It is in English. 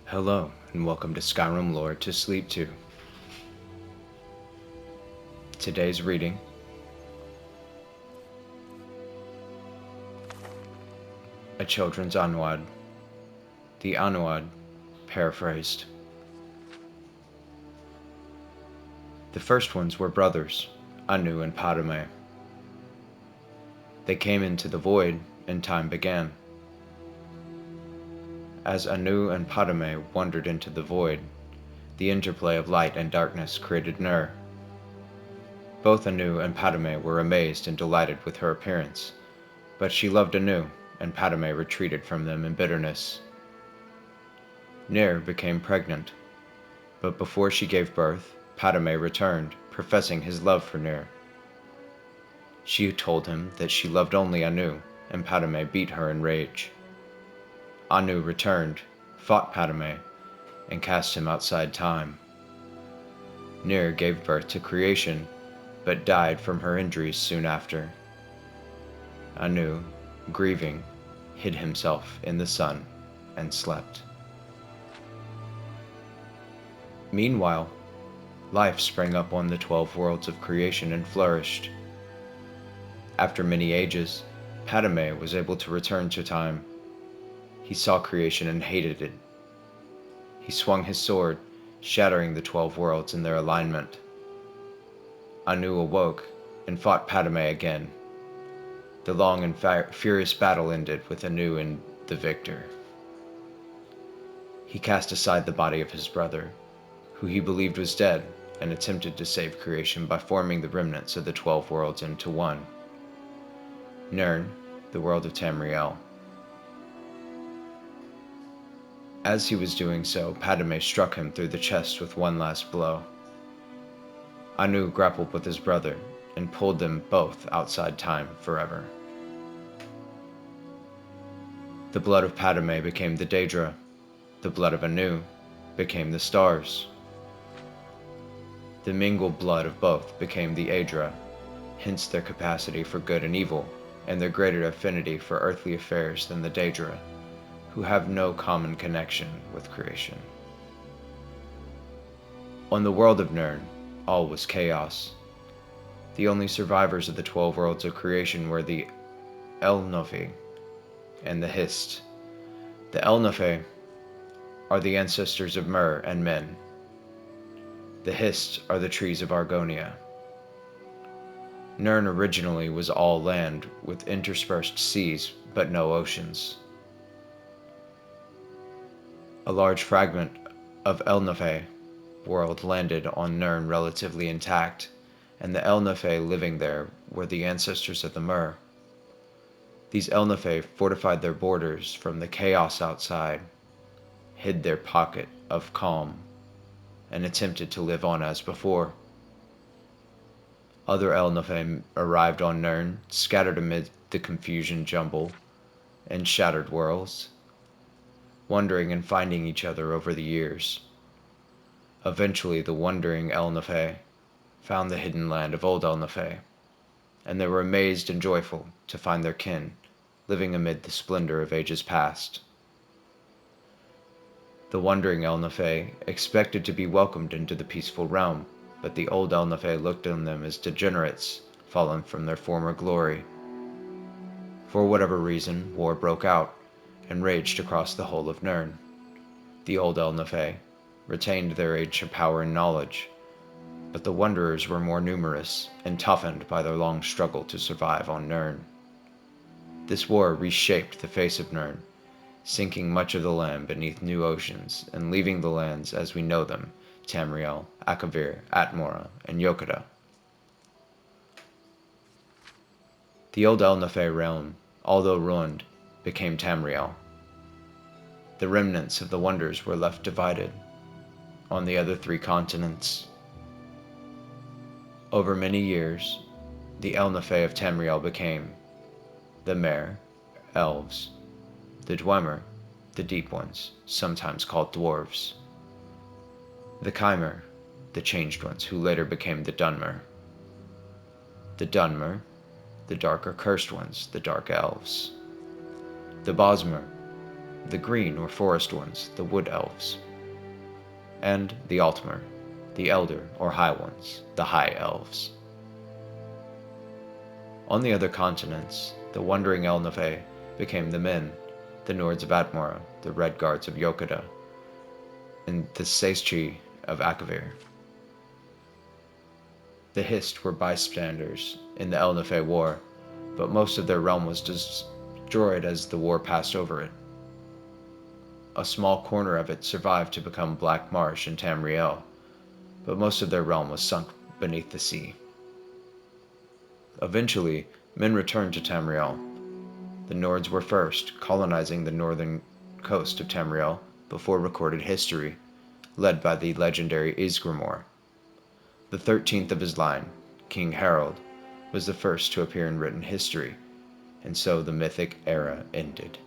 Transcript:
Hello, and welcome to Skyrim Lore to Sleep To. Today's reading, A Children's Anuad. The Anuad, paraphrased. The first ones were brothers, Anu and Padme. They came into the void, and time began. As Anu and Padme wandered into the void, the interplay of light and darkness created Nur. Both Anu and Padme were amazed and delighted with her appearance, but she loved Anu, and Padme retreated from them in bitterness. Nur became pregnant, but before she gave birth, Padme returned, professing his love for Nur. She told him that she loved only Anu, and Padme beat her in rage. Anu returned, fought Padme, and cast him outside time. Nur gave birth to creation, but died from her injuries soon after. Anu, grieving, hid himself in the sun and slept. Meanwhile, life sprang up on the 12 worlds of creation and flourished. After many ages, Padme was able to return to time. He saw creation and hated it. He swung his sword, shattering the 12 worlds in their alignment. Anu awoke and fought Padme again. The long and furious battle ended with Anu and the victor. He cast aside the body of his brother, who he believed was dead, and attempted to save creation by forming the remnants of the 12 worlds into one. Nirn, the world of Tamriel. As he was doing so, Padme struck him through the chest with one last blow. Anu grappled with his brother and pulled them both outside time forever. The blood of Padme became the Daedra. The blood of Anu became the stars. The mingled blood of both became the Aedra, hence their capacity for good and evil, and their greater affinity for earthly affairs than the Daedra, who have no common connection with creation. On the world of Nirn, all was chaos. The only survivors of the 12 worlds of creation were the Elnofi and the Hist. The Elnofi are the ancestors of Mer and men. The Hist are the trees of Argonia. Nirn originally was all land with interspersed seas, but no oceans. A large fragment of Elnofe world landed on Nirn relatively intact, and the Elnofe living there were the ancestors of the Mer. These Elnofe fortified their borders from the chaos outside, hid their pocket of calm, and attempted to live on as before. Other Elnofe arrived on Nirn, scattered amid the confusion jumble and shattered worlds, wandering and finding each other over the years. Eventually, the wandering Elnofe found the hidden land of Old Elnofe, and they were amazed and joyful to find their kin living amid the splendor of ages past. The wandering Elnofe expected to be welcomed into the peaceful realm, but the old Elnofe looked on them as degenerates fallen from their former glory. For whatever reason, war broke out and raged across the whole of Nirn. The old Elnofe retained their ancient power and knowledge, but the Wanderers were more numerous and toughened by their long struggle to survive on Nirn. This war reshaped the face of Nirn, sinking much of the land beneath new oceans and leaving the lands as we know them, Tamriel, Akavir, Atmora, and Yokota. The old Elnofe realm, although ruined, became Tamriel. The remnants of the Wonders were left divided on the other 3 continents. Over many years, the Elnofe of Tamriel became the Mer, elves, the Dwemer, the Deep Ones, sometimes called dwarves, the Chimer, the Changed Ones, who later became the Dunmer, the Dunmer, the Dark or Cursed Ones, the Dark Elves, the Bosmer, the green or forest ones, the wood elves, and the Altmer, the elder or high ones, the high elves. On the other continents, the wandering Elnave became the men, the Nords of Atmora, the Red Guards of Yokota, and the Seischi of Akavir. The Hist were bystanders in the Elnave War, but most of their realm was destroyed as the war passed over it. A small corner of it survived to become Black Marsh and Tamriel, but most of their realm was sunk beneath the sea. Eventually, men returned to Tamriel. The Nords were first, colonizing the northern coast of Tamriel before recorded history, led by the legendary Ysgramor. The 13th of his line, King Harald, was the first to appear in written history, and so the mythic era ended.